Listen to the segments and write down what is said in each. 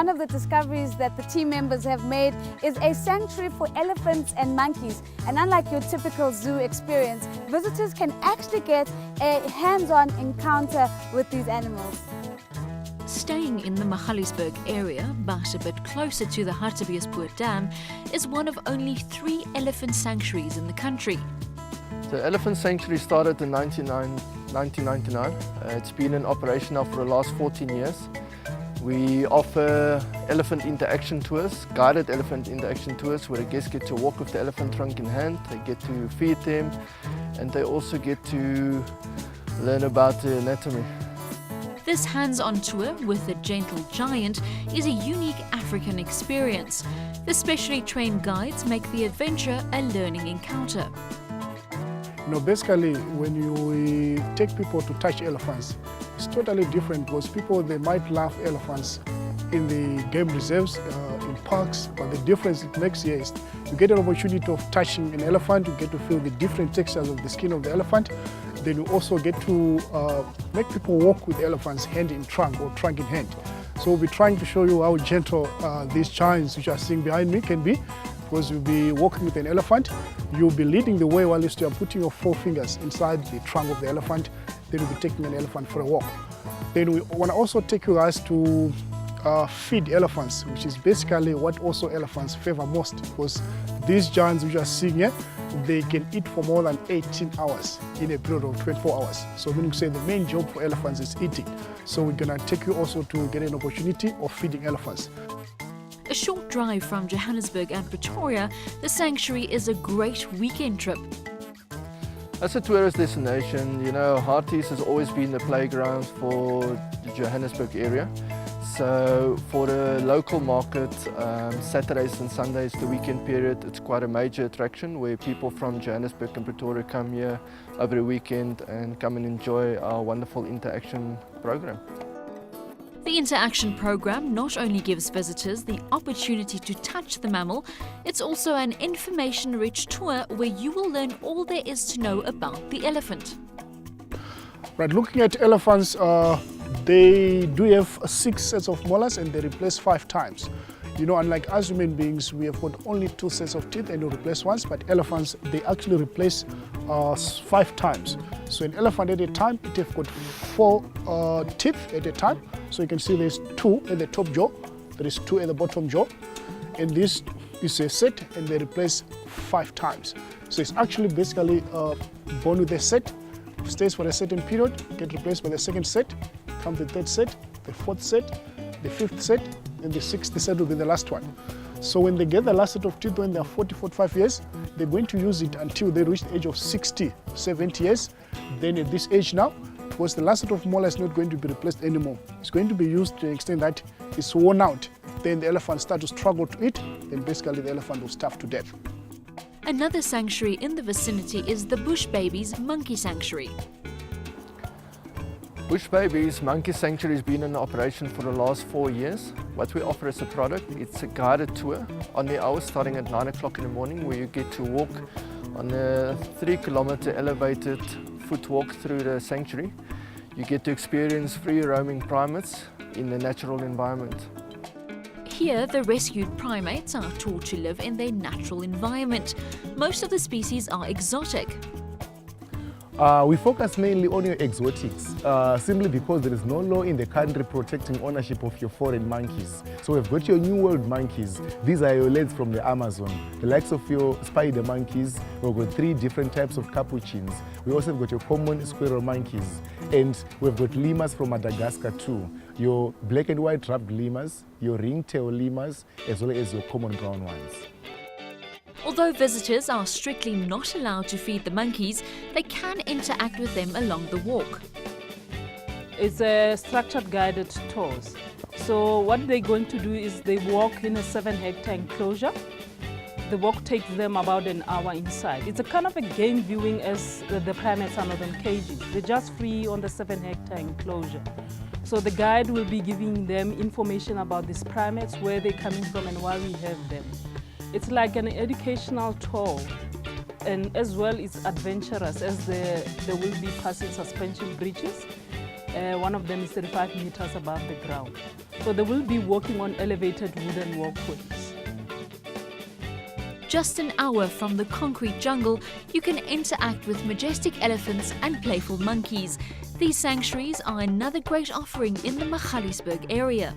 One of the discoveries that the team members have made is a sanctuary for elephants and monkeys. And unlike your typical zoo experience, visitors can actually get a hands-on encounter with these animals. Staying in the Magaliesburg area, but a bit closer to the Magaliesburg Dam, is one of only 3 elephant sanctuaries in the country. The elephant sanctuary started in 1999. It's been in operation now for the last 14 years. We offer elephant interaction tours, guided elephant interaction tours, where the guests get to walk with the elephant trunk in hand, they get to feed them, and they also get to learn about the anatomy. This hands-on tour with the gentle giant is a unique African experience. The specially trained guides make the adventure a learning encounter. Basically, when we take people to touch elephants, it's totally different because people, they might love elephants in the game reserves, in parks, but the difference it makes here is you get an opportunity of touching an elephant, you get to feel the different textures of the skin of the elephant. Then you also get to make people walk with elephants hand in trunk or trunk in hand. So we'll be trying to show you how gentle these giants which are sitting behind me can be, because you'll be walking with an elephant, you'll be leading the way while you are putting your 4 fingers inside the trunk of the elephant, then you'll be taking an elephant for a walk. Then we want to also take you guys to feed elephants, which is basically what also elephants favor most, because these giants which you are seeing here, they can eat for more than 18 hours in a period of 24 hours. So meaning to say the main job for elephants is eating. So we're going to take you also to get an opportunity of feeding elephants. A short drive from Johannesburg and Pretoria, the sanctuary is a great weekend trip. As a tourist destination, Harties has always been the playground for the Johannesburg area. So for the local market, Saturdays and Sundays, the weekend period, it's quite a major attraction where people from Johannesburg and Pretoria come here over the weekend and come and enjoy our wonderful interaction program. The interaction program not only gives visitors the opportunity to touch the mammal, it's also an information-rich tour where you will learn all there is to know about the elephant. Right, looking at elephants, they do have 6 sets of molars and they replace 5 times. Unlike us human beings, we have got only 2 sets of teeth and you replace once, but elephants, they actually replace 5 times. So an elephant at a time, it has got 4 teeth at a time. So you can see there's 2 at the top jaw, there is 2 at the bottom jaw, and this is a set and they replace 5 times. So it's actually basically born with a set, stays for a certain period, get replaced by the second set, comes the 3rd set, the 4th set, the 5th set, and the 6th set will be the last one. So when they get the last set of teeth when they're 40, 45 years, they're going to use it until they reach the age of 60, 70 years. Then at this age now, because the last set of molar is not going to be replaced anymore. It's going to be used to the extent that it's worn out. Then the elephant starts to struggle to eat, then basically the elephant will starve to death. Another sanctuary in the vicinity is the Bush Babies Monkey Sanctuary. Bush Babies Monkey Sanctuary has been in operation for the last 4 years. What we offer as a product, it's a guided tour on the hour starting at 9 o'clock in the morning, where you get to walk on a 3-kilometer elevated foot walk through the sanctuary. You get to experience free roaming primates in the natural environment. Here, the rescued primates are taught to live in their natural environment. Most of the species are exotic. We focus mainly on your exotics, simply because there is no law in the country protecting ownership of your foreign monkeys. So we've got your New World monkeys. These are your lads from the Amazon. The likes of your spider monkeys. We've got 3 different types of capuchins. We also have got your common squirrel monkeys. And we've got lemurs from Madagascar too. Your black and white ruffed lemurs, your ringtail lemurs, as well as your common brown ones. Although visitors are strictly not allowed to feed the monkeys, they can interact with them along the walk. It's a structured guided tours. So what they're going to do is they walk in a 7-hectare enclosure. The walk takes them about an hour inside. It's a kind of a game viewing, as the primates are not in cages. They're just free on the 7-hectare enclosure. So the guide will be giving them information about these primates, where they're coming from and why we have them. It's like an educational tour, and as well it's adventurous, as there will be passing suspension bridges. One of them is 35 meters above the ground. So they will be walking on elevated wooden walkways. Just an hour from the concrete jungle, you can interact with majestic elephants and playful monkeys. These sanctuaries are another great offering in the Magaliesburg area.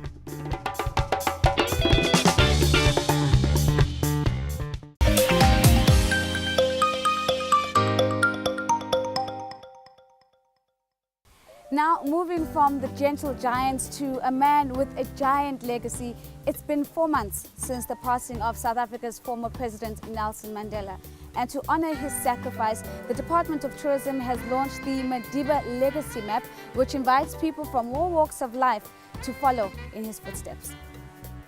Now, moving from the gentle giants to a man with a giant legacy, it's been 4 months since the passing of South Africa's former President Nelson Mandela. And to honor his sacrifice, the Department of Tourism has launched the Madiba Legacy Map, which invites people from all walks of life to follow in his footsteps.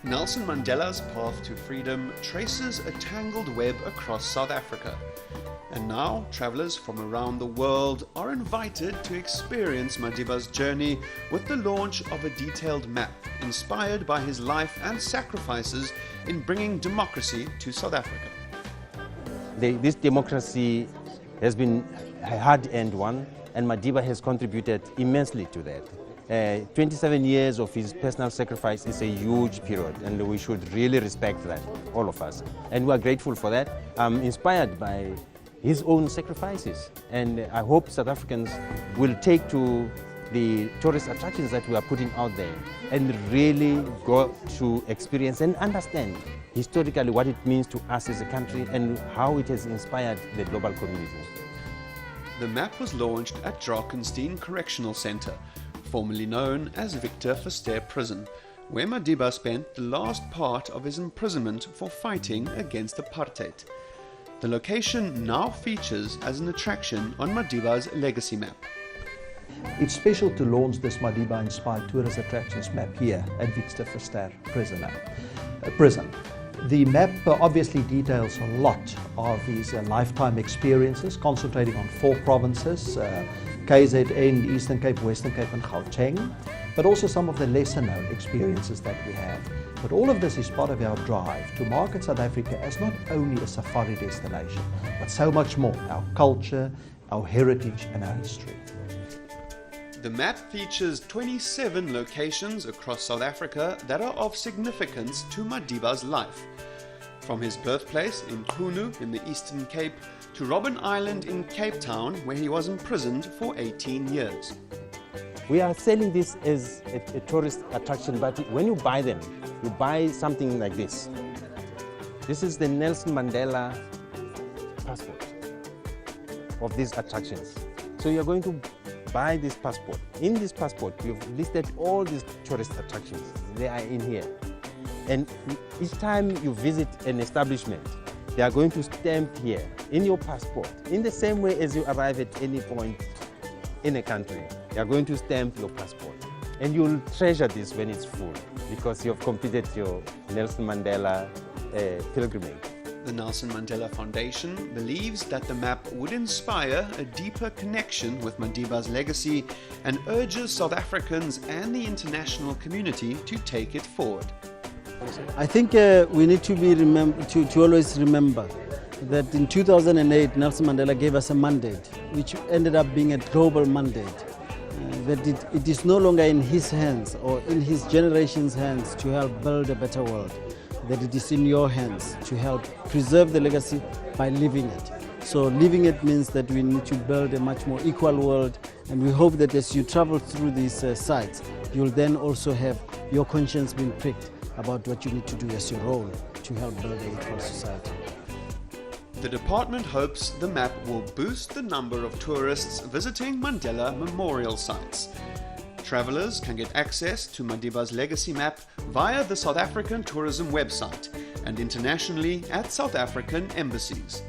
Nelson Mandela's path to freedom traces a tangled web across South Africa. And now, travellers from around the world are invited to experience Madiba's journey with the launch of a detailed map inspired by his life and sacrifices in bringing democracy to South Africa. This democracy has been a hard-earned one, and Madiba has contributed immensely to that. 27 years of his personal sacrifice is a huge period, and we should really respect that, all of us. And we are grateful for that. I'm inspired by his own sacrifices, and I hope South Africans will take to the tourist attractions that we are putting out there and really go to experience and understand historically what it means to us as a country and how it has inspired the global community. The map was launched at Drakenstein Correctional Centre, formerly known as Victor Verster Prison, where Madiba spent the last part of his imprisonment for fighting against apartheid. The location now features as an attraction on Madiba's legacy map. It's special to launch this Madiba-inspired tourist attractions map here at Victor Verster Prison. The map obviously details a lot of his lifetime experiences, concentrating on 4 provinces, KZN, Eastern Cape, Western Cape and Gauteng, but also some of the lesser known experiences that we have. But all of this is part of our drive to market South Africa as not only a safari destination, but so much more, our culture, our heritage and our history. The map features 27 locations across South Africa that are of significance to Madiba's life. From his birthplace in Khunu in the Eastern Cape to Robben Island in Cape Town, where he was imprisoned for 18 years. We are selling this as a tourist attraction, but when you buy them, you buy something like this. This is the Nelson Mandela passport of these attractions. So you're going to buy this passport. In this passport, you've listed all these tourist attractions. They are in here. And each time you visit an establishment, they are going to stamp here in your passport, in the same way as you arrive at any point in a country. They are going to stamp your passport. And you'll treasure this when it's full, because you've completed your Nelson Mandela pilgrimage. The Nelson Mandela Foundation believes that the map would inspire a deeper connection with Madiba's legacy and urges South Africans and the international community to take it forward. I think we need to always remember that in 2008 Nelson Mandela gave us a mandate which ended up being a global mandate. That it is no longer in his hands or in his generation's hands to help build a better world, that it is in your hands to help preserve the legacy by living it. So living it means that we need to build a much more equal world, and we hope that as you travel through these sites, you'll then also have your conscience being pricked about what you need to do as your role to help build an equal society. The department hopes the map will boost the number of tourists visiting Mandela memorial sites. Travellers can get access to Madiba's legacy map via the South African Tourism website and internationally at South African embassies.